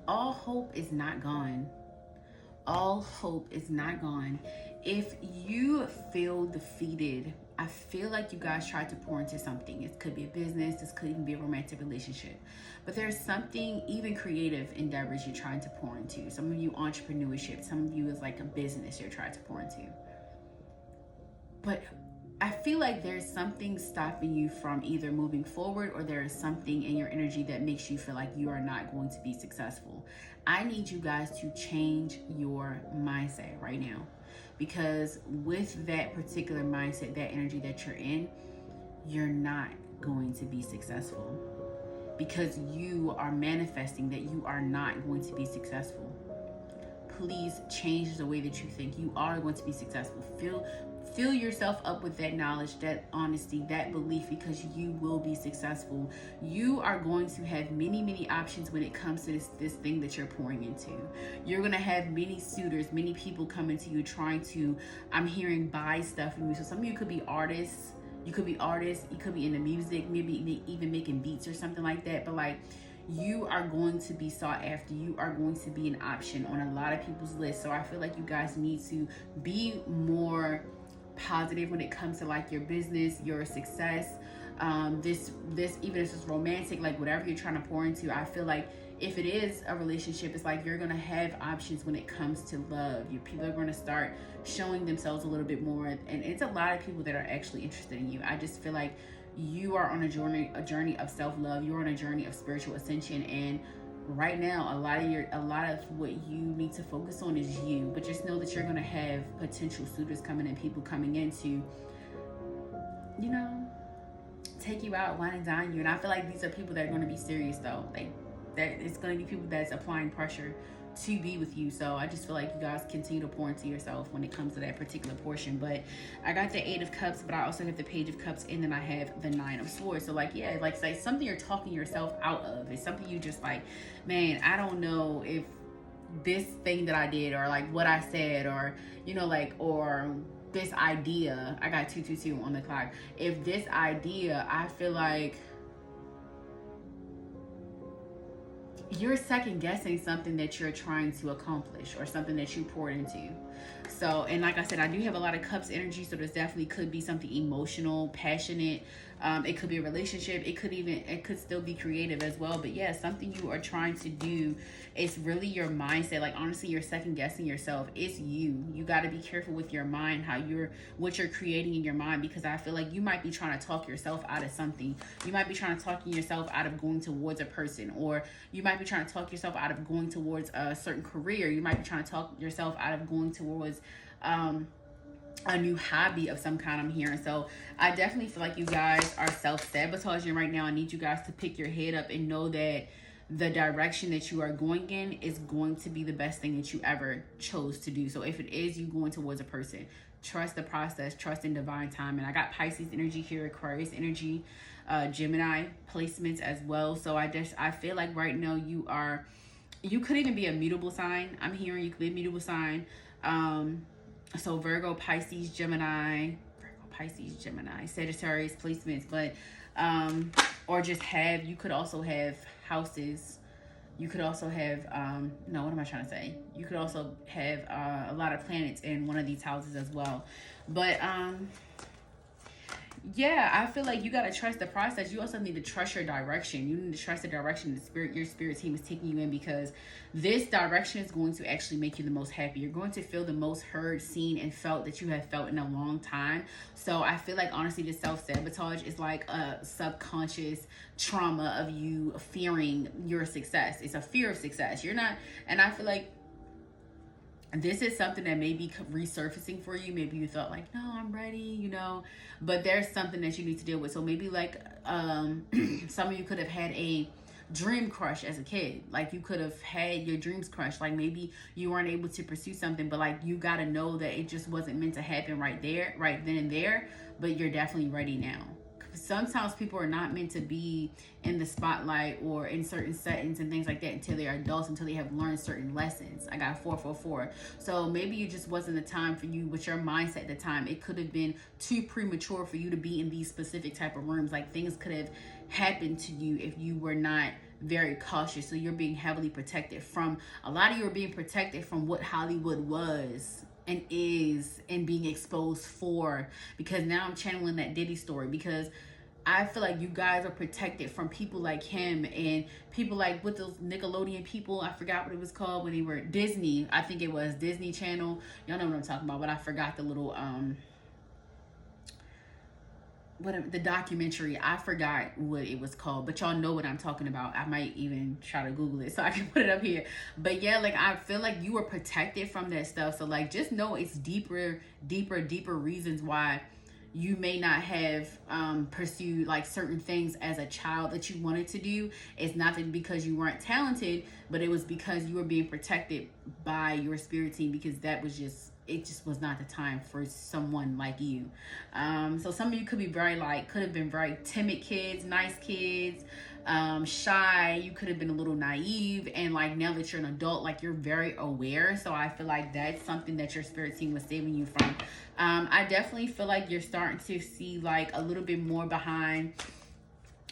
all hope is not gone. All hope is not gone. If you feel defeated, I feel like you guys tried to pour into something. It could be a business, this could even be a romantic relationship. But there's something, even creative endeavors you're trying to pour into. Some of you entrepreneurship, some of you is like a business you're trying to pour into. But I feel like there's something stopping you from either moving forward, or there is something in your energy that makes you feel like you are not going to be successful. I need you guys to change your mindset right now, because with that particular mindset, that energy that you're in, you're not going to be successful, because you are manifesting that you are not going to be successful. Please change the way that you think. You are going to be successful. Fill yourself up with that knowledge, that honesty, that belief, because you will be successful. You are going to have many options when it comes to this thing that you're pouring into. You're going to have many suitors, many people coming to you trying to, I'm hearing, buy stuff from you. So some of you could be artists. You could be in the music, maybe even making beats or something like that. But like, you are going to be sought after. You are going to be an option on a lot of people's lists. So I feel like you guys need to be more positive when it comes to like your business, your success. This even if it's romantic, like whatever you're trying to pour into, I feel like if it is a relationship, it's like you're gonna have options when it comes to love. People are gonna start showing themselves a little bit more, and it's a lot of people that are actually interested in you. I just feel like you are on a journey of self-love. You're on a journey of spiritual ascension, and right now a lot of what you need to focus on is you. But just know that you're going to have potential suitors coming in, people coming in to, take you out, wine and dine you. And I feel like these are people that are going to be serious, though. Like, that it's going to be people that's applying pressure to be with you. So I just feel like you guys continue to pour into yourself when it comes to that particular portion. But I got the 8 of Cups, but I also have the Page of Cups, and then I have the 9 of Swords. So like, yeah, like say something you're talking yourself out of. It's something you just like, man, I don't know if this thing that I did, or like what I said, or or this idea. I got 222 on the clock. If this idea, I feel like you're second guessing something that you're trying to accomplish, or something that you poured into. So, and like I said, I do have a lot of Cups energy, so this definitely could be something emotional, passionate. It could be a relationship. It could still be creative as well. But yeah, something you are trying to do. It's really your mindset. Like, honestly, you're second guessing yourself. It's you. You got to be careful with your mind, what you're creating in your mind, because I feel like you might be trying to talk yourself out of something. You might be trying to talk yourself out of going towards a person, or you might be trying to talk yourself out of going towards a certain career. You might be trying to talk yourself out of going towards a new hobby of some kind, I'm hearing. So I definitely feel like you guys are self-sabotaging right now. I need you guys to pick your head up and know that the direction that you are going in is going to be the best thing that you ever chose to do. So if it is you going towards a person, trust the process, trust in divine time. And I got Pisces energy here, Aquarius energy, Gemini placements as well. So I feel like right now you could even be a mutable sign. I'm hearing you could be a mutable sign. So Virgo, Pisces, Gemini, Sagittarius placements, but or just you could also have houses. You could also have no, what am I trying to say? You could also have a lot of planets in one of these houses as well. But yeah, I feel like you got to trust the process. You also need to trust your direction. You need to trust the direction your spirit team is taking you in, because this direction is going to actually make you the most happy. You're going to feel the most heard, seen, and felt that you have felt in a long time. So I feel like, honestly, this self-sabotage is like a subconscious trauma of you fearing your success. It's a fear of success. You're not, and I feel like this is something that may be resurfacing for you. Maybe you thought like, no, I'm ready, but there's something that you need to deal with. So maybe like some of you could have had a dream crush as a kid. Like, you could have had your dreams crushed. Like, maybe you weren't able to pursue something, but like, you got to know that it just wasn't meant to happen right then and there, but you're definitely ready now. Sometimes people are not meant to be in the spotlight or in certain settings and things like that until they're adults, until they have learned certain lessons. I got 444. So maybe it just wasn't the time for you with your mindset at the time. It could have been too premature for you to be in these specific type of rooms. Like, things could have happened to you if you were not very cautious. So you're being heavily protected from, a lot of you are being protected from what Hollywood was and is and being exposed for, because now I'm channeling that Diddy story, because I feel like you guys are protected from people like him and people like with those Nickelodeon people. I forgot what it was called when they were Disney. I think it was Disney Channel. Y'all know what I'm talking about, but I forgot the little the documentary. I forgot what it was called, but y'all know what I'm talking about. I might even try to Google it so I can put it up here. But yeah, like I feel like you were protected from that stuff. So like just know it's deeper reasons why you may not have pursued like certain things as a child that you wanted to do. It's not that because you weren't talented, but it was because you were being protected by your spirit team, because that was just, it just was not the time for someone like you. So some of you could be could have been very timid kids, nice kids, shy. You could have been a little naive, and like now that you're an adult, like you're very aware. So I feel like that's something that your spirit team was saving you from. I definitely feel like you're starting to see like a little bit more behind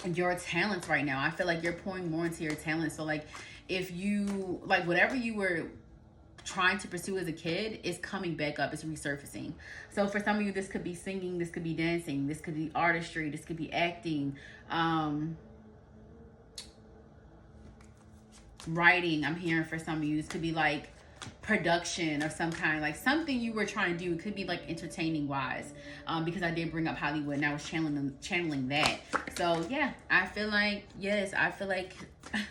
your talents right now. I feel like you're pouring more into your talents. So like if you like whatever you were trying to pursue as a kid is coming back up, it's resurfacing. So for some of you, this could be singing, this could be dancing, this could be artistry, this could be acting, writing. I'm hearing for some of you, this could be like production of some kind, like something you were trying to do. It could be like entertaining wise, because I did bring up Hollywood and I was channeling that. So yeah, I feel like, yes, I feel like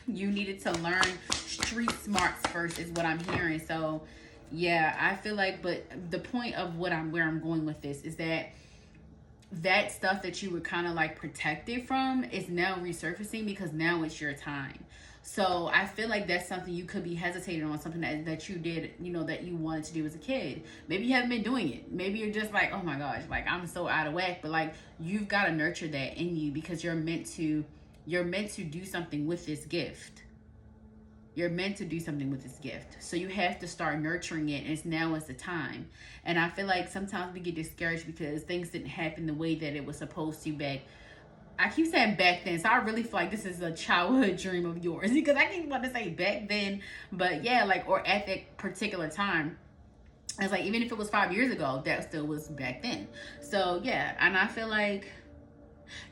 you needed to learn street smarts first is what I'm hearing. So yeah, I feel like, but the point of where I'm going with this is that stuff that you were kind of like protected from is now resurfacing, because now it's your time. So I feel like that's something you could be hesitating on, something that you did, you know, that you wanted to do as a kid. Maybe you haven't been doing it. Maybe you're just like, oh my gosh, like I'm so out of whack. But like you've got to nurture that in you, because you're meant to do something with this gift. You're meant to do something with this gift. So you have to start nurturing it, and now is the time. And I feel like sometimes we get discouraged because things didn't happen the way that it was supposed to back. I keep saying back then, so I really feel like this is a childhood dream of yours, because I keep wanting to say back then, but yeah, like, or at that particular time. It's like, even if it was 5 years ago, that still was back then. So yeah, and I feel like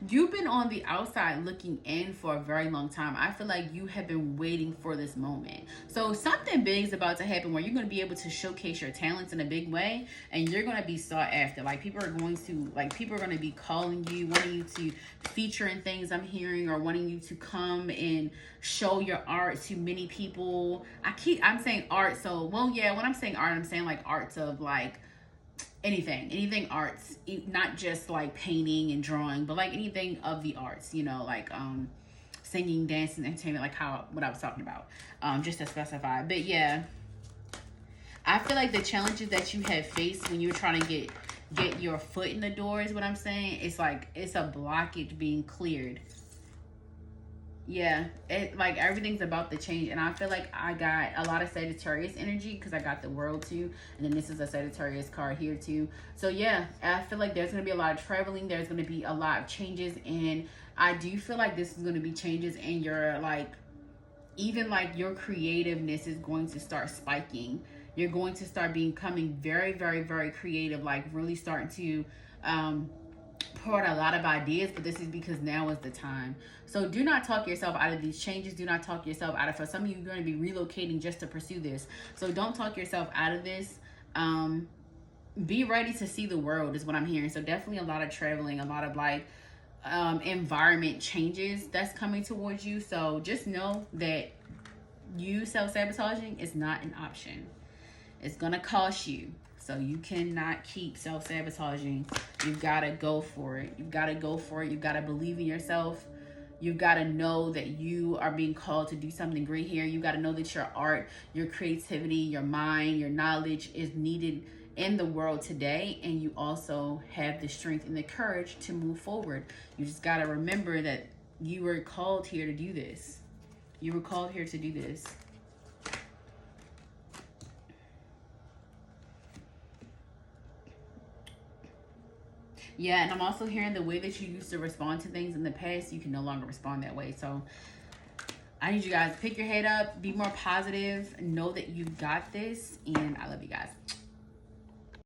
you've been on the outside looking in for a very long time. I feel like you have been waiting for this moment. So something big is about to happen where you're going to be able to showcase your talents in a big way, and you're going to be sought after. Like people are going to be calling you, wanting you to feature in things, I'm hearing, or wanting you to come and show your art to many people. I'm saying art. So, well, yeah, when I'm saying art, I'm saying like arts of like anything arts, not just like painting and drawing, but like anything of the arts, you know, like singing, dancing, entertainment, like what I was talking about, just to specify. But yeah, I feel like the challenges that you have faced when you were trying to get your foot in the door is what I'm saying. It's like it's a blockage being cleared. Yeah, it like everything's about to change, and I feel like I got a lot of Sagittarius energy because I got the World too, and then this is a Sagittarius card here too. So yeah, I feel like there's going to be a lot of traveling, there's going to be a lot of changes, and I do feel like this is going to be changes in your like, even like your creativeness is going to start spiking. You're going to start becoming very, very, very creative, like really starting to pour out a lot of ideas, but this is because now is the time. So do not talk yourself out of these changes. Do not talk yourself out of, for some of you, you're going to be relocating just to pursue this. So don't talk yourself out of this. Be ready to see the world is what I'm hearing. So definitely a lot of traveling, a lot of like environment changes that's coming towards you. So just know that you self-sabotaging is not an option. It's going to cost you. So you cannot keep self-sabotaging. You've got to go for it. You've got to go for it. You've got to believe in yourself. You've got to know that you are being called to do something great here. You've got to know that your art, your creativity, your mind, your knowledge is needed in the world today. And you also have the strength and the courage to move forward. You just got to remember that you were called here to do this. You were called here to do this. Yeah, and I'm also hearing the way that you used to respond to things in the past, you can no longer respond that way. So I need you guys to pick your head up, be more positive, know that you got this, and I love you guys.